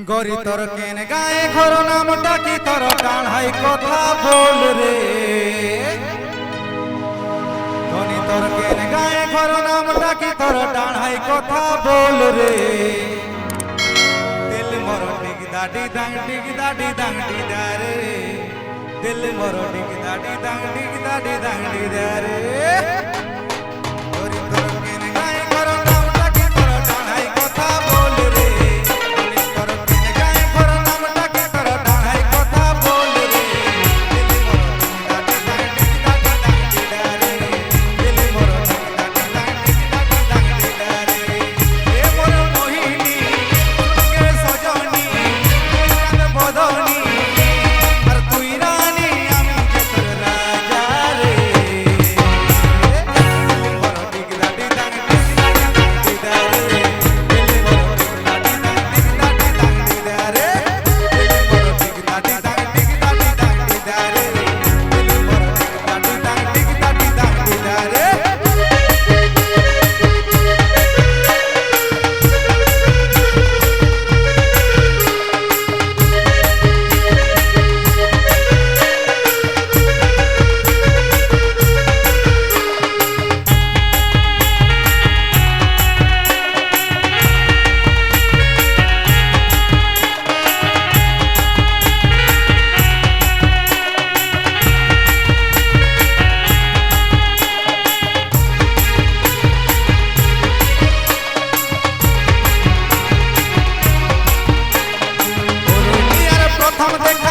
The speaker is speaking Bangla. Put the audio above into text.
গরি তোর কেন গায়ে ঘর নামটা কি তোর কাঢ়াই কথা বল রে গনি তোর কেন গায়ে ঘর নামটা কি তোর ডাঢ়াই কথা বল রে দিল মর ডিগ দাডি দাং ডিগ দাডি দাং ডিদারে দিল মর ডিগ দাডি দাং ডিগ দাডি দাং ডিদারে গরি তোর কেন গায়ে ঘর নামটা কি তোর ডাঢ়াই কথা বল রে I'm